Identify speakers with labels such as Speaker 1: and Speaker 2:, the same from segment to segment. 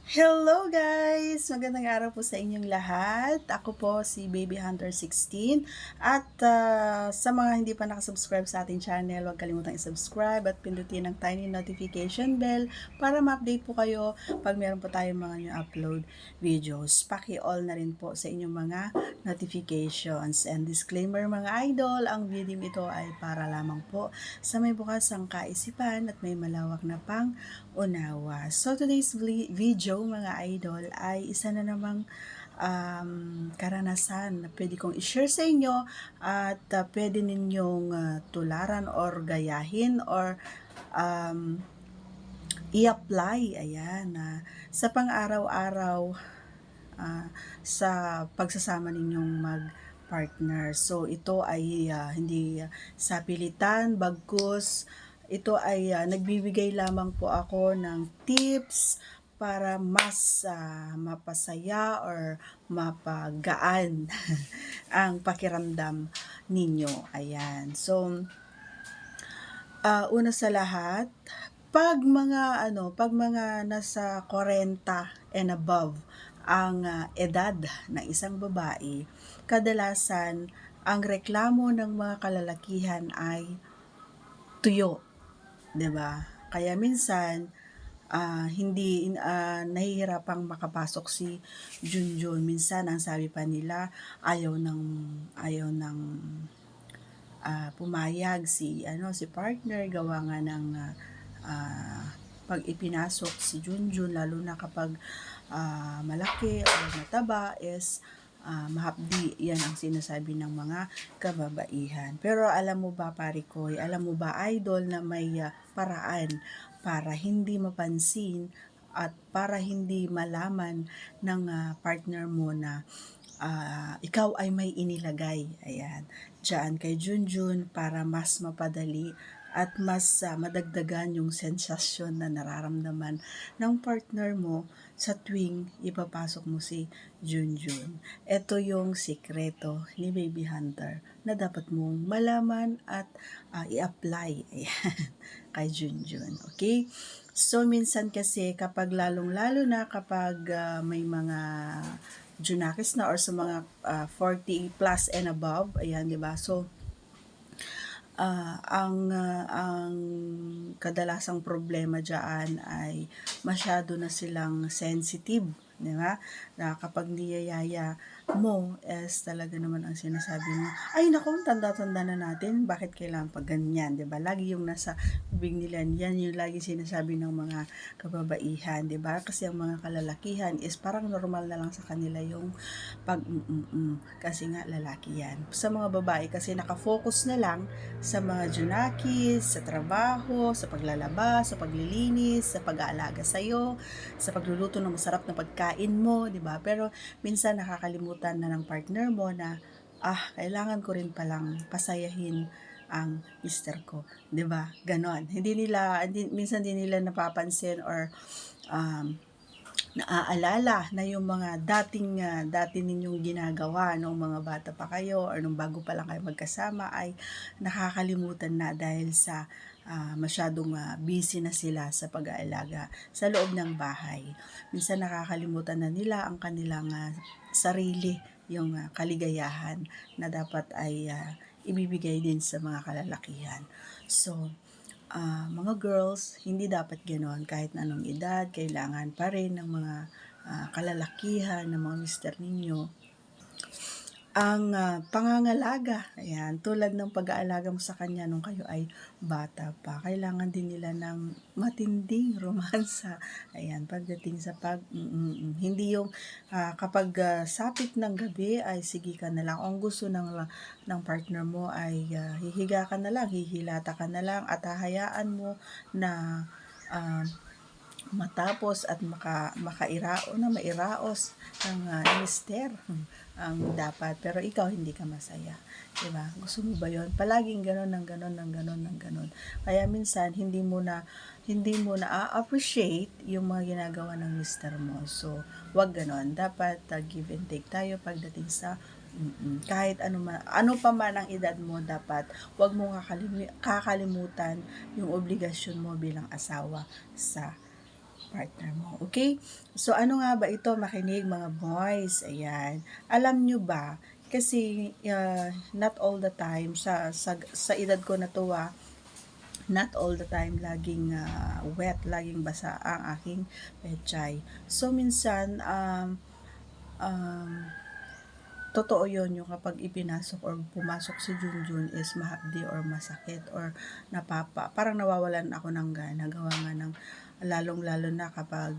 Speaker 1: Hello guys! Magandang araw po sa inyong lahat. Ako po si Baby Hunter 16 at sa mga hindi pa nakasubscribe sa ating channel, huwag kalimutang i-subscribe at pindutin ang tiny notification bell para ma-update po kayo pag meron po tayong mga new upload videos. Paki-all na rin po sa inyong mga notifications. And disclaimer mga idol, ang video ito ay para lamang po sa may bukas ang kaisipan at may malawak na unawa. So today's video mga idol ay isa na namang karanasan na pwede kong i-share sa inyo at pwede ninyong tularan or gayahin or um, i-apply ayan sa pang-araw-araw sa pagsasama ninyong mag-partner. So ito ay hindi sa pilitan, bagkus ito ay nagbibigay lamang po ako ng tips para mas mapasaya or mapagaan ang pakiramdam ninyo. Ayan. So, una sa lahat, pag mga nasa 40 and above ang edad ng isang babae, kadalasan ang reklamo ng mga kalalakihan ay tuyo, 'di ba? Kaya minsan hindi nahihirapang makapasok si Junjun. Minsan ang sabi pa nila ayaw ng pumayag si partner gawa nga ng pag ipinasok si Junjun, lalo na kapag malaki o mataba is mahapdi. Yan ang sinasabi ng mga kababaihan. Pero alam mo ba pare ko, alam mo ba idol na may paraan para hindi mapansin at para hindi malaman ng partner mo na ikaw ay may inilagay, ayan, dyan kay Junjun para mas mapadali at mas madagdagan yung sensasyon na nararamdaman ng partner mo sa tuwing ipapasok mo si Junjun. Ito yung sikreto ni Baby Hunter na dapat mong malaman at i-apply ayan, kay Junjun. Okay? So, minsan kasi kapag lalong-lalo na kapag may mga Junakis na or sa mga 40 plus and above, ayan, 'di ba? So ang kadalasang problema diyan ay masyado na silang sensitive, 'di ba? Na kapag niyayaya mo is talaga naman ang sinasabi mo, ay naku, tanda-tanda na natin, bakit kailangan pag ganyan, 'di ba? Lagi yung nasa bibig nila, yan yung lagi sinasabi ng mga kababaihan, 'di ba? Kasi ang mga kalalakihan is parang normal na lang sa kanila yung pag kasi nga lalaki yan. Sa mga babae kasi nakafocus na lang sa mga junakis, sa trabaho, sa paglalaba, sa paglilinis, sa pag-aalaga sa'yo, sa pagluluto ng masarap na pagkain mo, di ba? Pero minsan nakakalimutan na ng partner mo na, kailangan ko rin palang pasayahin ang mister ko, 'di ba? Ganon. Minsan hindi nila napapansin or naaalala na yung mga dati ninyong ginagawa nung mga bata pa kayo or nung bago pa lang kayo magkasama ay nakakalimutan na dahil sa masyadong busy na sila sa pag-aalaga sa loob ng bahay. Minsan nakakalimutan na nila ang kanilang sarili, yung kaligayahan na dapat ay ibibigay din sa mga kalalakihan. So, mga girls, hindi dapat ganoon. Kahit na anong edad, kailangan pa rin ng mga kalalakihan, ng mga mister ninyo ang pangangalaga. Ayan, tulad ng pag-aalaga mo sa kanya nung kayo ay bata pa. Kailangan din nila ng matinding romansa. Ayan, pagdating sa hindi yung kapag sapit ng gabi ay sige ka na lang. Ang gusto ng partner mo ay hihiga ka na lang, hihilata ka na lang at hahayaan mo na matapos at mairaos ng mister ang dapat, pero ikaw hindi ka masaya, 'di ba? Gusto mo ba 'yon? Palaging gano'n ng gano'n ng gano'n ng gano'n. Kaya minsan hindi mo na appreciate yung mga ginagawa ng mister mo. So, wag gano'n. Dapat give and take tayo pagdating sa kahit ano pa man ang edad mo, dapat wag mo kakalimutan yung obligasyon mo bilang asawa sa partner mo. Okay? So, ano nga ba ito? Makinig mga boys. Ayan. Alam nyo ba, kasi not all the time, sa edad ko na to, not all the time laging wet, laging basa ang aking pechay. So, minsan, totoo yun, yung kapag ipinasok or pumasok si Junjun is mahapdi or masakit or parang nawawalan ako ng gana, gawa nga ng lalong-lalo na kapag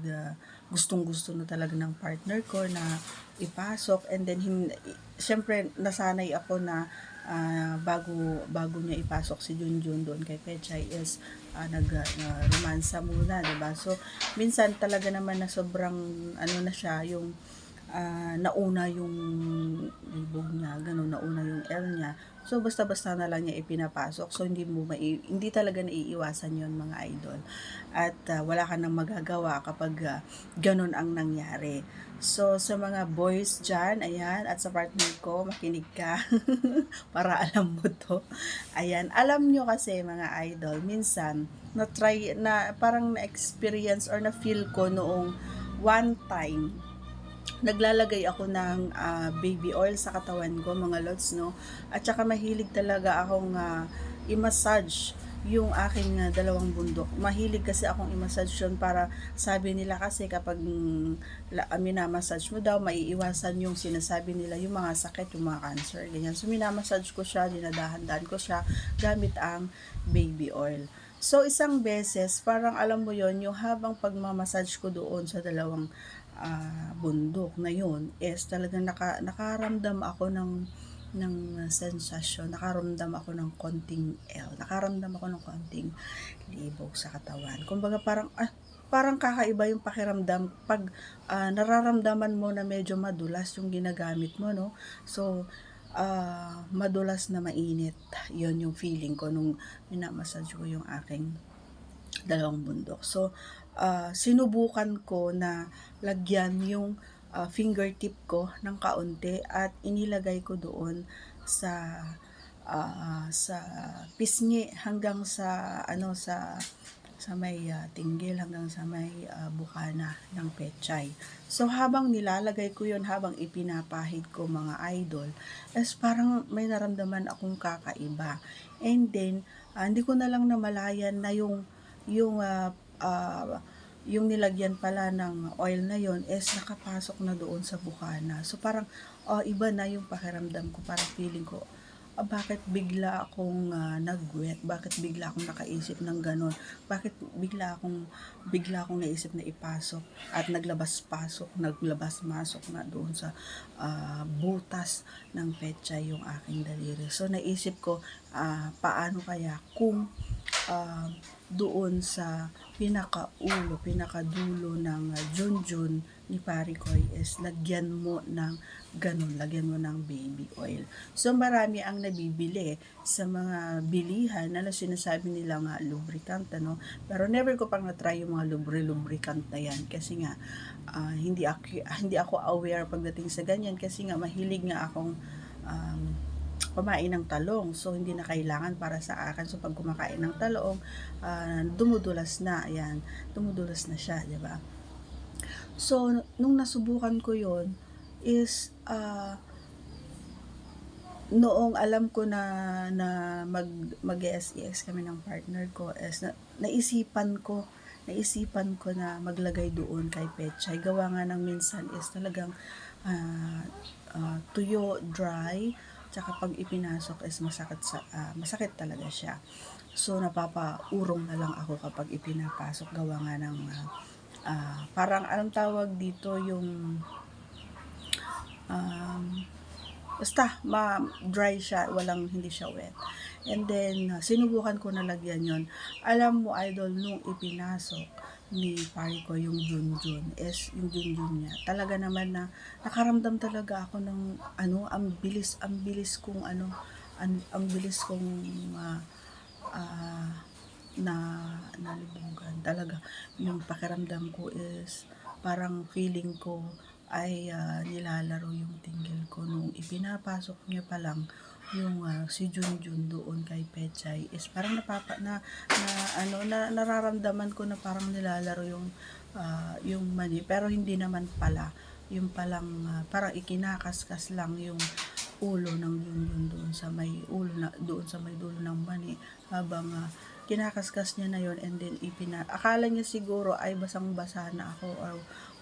Speaker 1: gustong-gusto na talaga ng partner ko na ipasok, and then syempre nasanay ako na bago niya ipasok si Junjun doon kay Pechay is romansa muna, diba? So minsan talaga naman na sobrang ano na siya, yung nauna yung libog niya, ganun, nauna yung L niya. So, basta-basta na lang niya ipinapasok. So, hindi talaga naiiwasan yon mga idol. At wala ka nang magagawa kapag ganun ang nangyari. So, sa mga boys dyan, ayan, at sa partner ko, makinig ka para alam mo to. Ayan, alam nyo kasi mga idol, minsan, parang na-experience or na-feel ko noong one time, naglalagay ako ng baby oil sa katawan ko, mga lods, no? At saka mahilig talaga akong i-massage yung aking dalawang bundok. Mahilig kasi akong i-massage yun, para sabi nila kasi kapag minamassage mo daw, maiiwasan yung sinasabi nila, yung mga sakit, yung mga cancer, ganyan. So, minamassage ko siya, dinadahan-dahan ko siya gamit ang baby oil. So, isang beses, parang alam mo yon, yung habang pagmamassage ko doon sa dalawang bundok na yun is talagang nakaramdam ako ng sensasyon, nakaramdam ako ng konting nakaramdam ako ng konting libog sa katawan. Kumbaga parang kakaiba yung pakiramdam pag nararamdaman mo na medyo madulas yung ginagamit mo, no? So, madulas na mainit. Yun yung feeling ko nung minamassage ko yung aking dalawang bundok. So, sinubukan ko na lagyan yung fingertip ko ng kaunti at inilagay ko doon sa pisngi hanggang sa may tinggil, hanggang sa may bukana ng pechay. So, habang nilalagay ko yun, habang ipinapahid ko mga idol, is parang may naramdaman akong kakaiba. And then, hindi ko na lang namalayan na yung nilagyan pala ng oil na yon is nakapasok na doon sa bukana. So, parang iba na yung pakiramdam ko. Parang feeling ko, bakit bigla akong nag-wet? Bakit bigla akong nakaisip ng ganon? Bakit bigla akong naisip na ipasok at naglabas-masok na doon sa butas ng petsa yung aking daliri. So, naisip ko, paano kaya kung doon sa pinakadulo ng Junjun ni Parikoy is lagyan mo ng baby oil. So, marami ang nabibili sa mga bilihan na sinasabi nila nga lubricant, ano? Pero never ko pang na-try yung mga lubricant na yan kasi nga hindi ako aware pagdating sa ganyan, kasi nga mahilig nga akong kumain ng talong. So, hindi na kailangan para sa akin. So, pag kumakain ng talong, dumudulas na. Ayan, dumudulas na siya, di ba? So, nung nasubukan ko yon is, noong alam ko na mag-SEX kami ng partner ko, is naisipan ko na maglagay doon kay Pechay. Gawa nga ng minsan is talagang tuyo, dry, tsaka pag ipinasok is masakit talaga siya. So, napapaurong na lang ako kapag ipinapasok, gawa nga ng parang anong tawag dito, yung basta dry siya, hindi siya wet. And then, sinubukan ko na lagyan yon. Alam mo, idol, nung ipinasok ni Pariko yung Junjun, yung Junjun niya, talaga naman na nakaramdam talaga ako ng ang bilis kong nalibugan. Talaga, yung pakiramdam ko is parang feeling ko ay nilalaro yung tinggil ko nung ipinapasok niya pa lang yung si Junjun doon kay Pechay is parang nararamdaman ko na parang nilalaro yung yung mani, pero hindi naman pala, yung palang parang ikinakaskas lang yung ulo ng Junjun doon sa may ulo na doon sa may dulo ng mani, habang kinakaskas niya na yon, and then akala niya siguro ay basang-basa na ako, or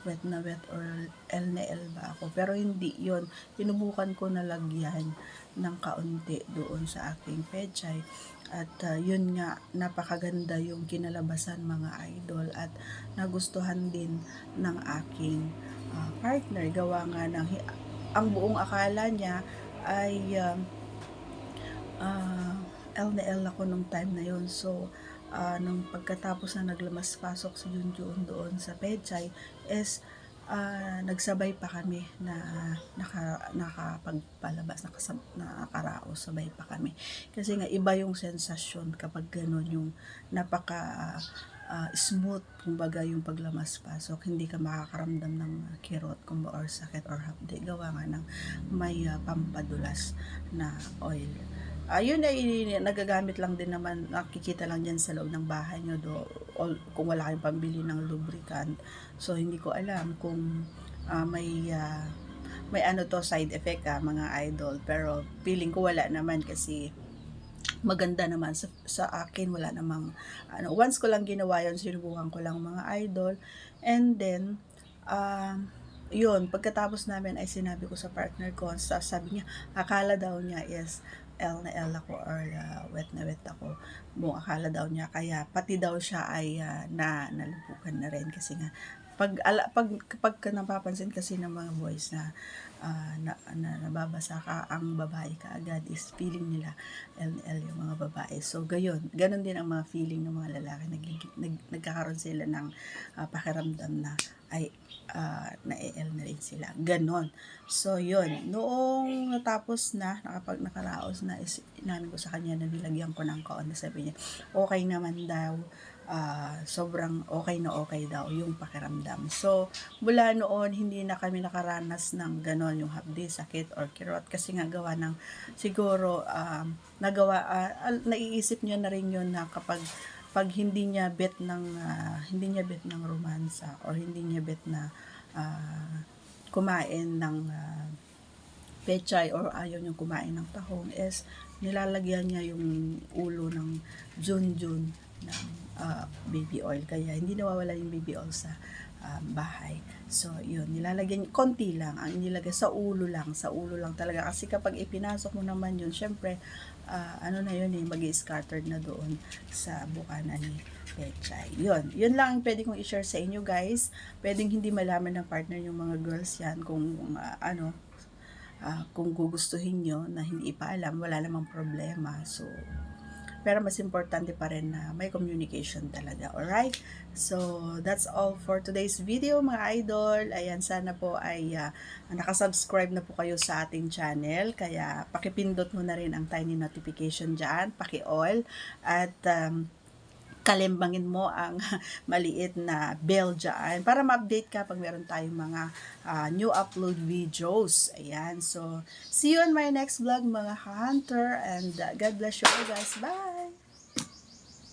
Speaker 1: wet na wet, or L na L ba ako, pero hindi yon. Sinubukan ko na lagyan ng kaunti doon sa aking pechay, at yun nga, napakaganda yung kinalabasan, mga idol, at nagustuhan din ng aking partner. Gawa nga ng ang buong akala niya ay L na L ako nung time na yun. So nung pagkatapos na naglamas-pasok si Junjun doon sa Pechay, is nagsabay pa kami na nakapagpalabas, nakaraos, sabay pa kami. Kasi nga iba yung sensasyon kapag gano'n, yung napaka smooth, kumbaga, yung paglamas-pasok, hindi ka makakaramdam ng kirot, kumbaga, or sakit, or hapde, gawa nga ng may pampadulas na oil. Yun ay nagagamit lang din naman, nakikita lang dyan sa loob ng bahay nyo kung wala kayong pambili ng lubricant. So hindi ko alam kung may ano to, side effect mga idol, pero feeling ko wala naman, kasi maganda naman sa akin, wala namang once ko lang ginawa yon, sinubukan ko lang, mga idol. And then yun, pagkatapos namin ay sinabi ko sa partner ko, sabi niya, akala daw niya is L na L ako, or wet na wet ako. Buong akala daw niya, kaya pati daw siya ay nalubukan na rin, kasi nga pag napapansin kasi ng mga boys na nababasa ka, ang babae ka agad is feeling nila LL yung mga babae. So ganon din ang mga feeling ng mga lalaki, nagkakaroon sila ng pakiramdam na ay na-EL na rin sila, ganon. So yun, noong natapos na, nakaraos na, is inamin ko sa kanya na nilagyan ko ng kaon, sabi niya okay naman daw, sobrang okay na okay daw yung pakiramdam. So mula noon, hindi na kami nakaranas ng ganon, yung hapdi, sakit, or kirot, kasi nga gawa ng siguro naiisip niya na rin yun, na kapag hindi niya bet ng romansa, or hindi niya bet na kumain ng pechay, or ayaw niyang kumain ng tahong, is nilalagyan niya yung ulo ng Junjun ng baby oil, kaya hindi nawawala yung baby oil sa bahay. So yun, nilalagyan konti lang ang nilagay sa ulo lang talaga, kasi kapag ipinasok mo naman yun, syempre ano na yun mag-i-scattered na doon sa bukana ni pechay. Yun lang ang pwede kong i-share sa inyo, guys. Pwedeng hindi malaman ng partner yung mga girls yan, kung kung gugustuhin nyo na hindi ipaalam, wala namang problema. So pero mas importante pa rin na may communication talaga. Alright? So, that's all for today's video, mga idol. Ayan, sana po ay nakasubscribe na po kayo sa ating channel. Kaya, pakipindot mo na rin ang tiny notification dyan. Paki-all. At, kalimbangin mo ang maliit na bell dyan para ma-update ka pag meron tayong mga new upload videos. Ayan. So, see you on my next vlog, mga hunter, and God bless you all, guys. Bye!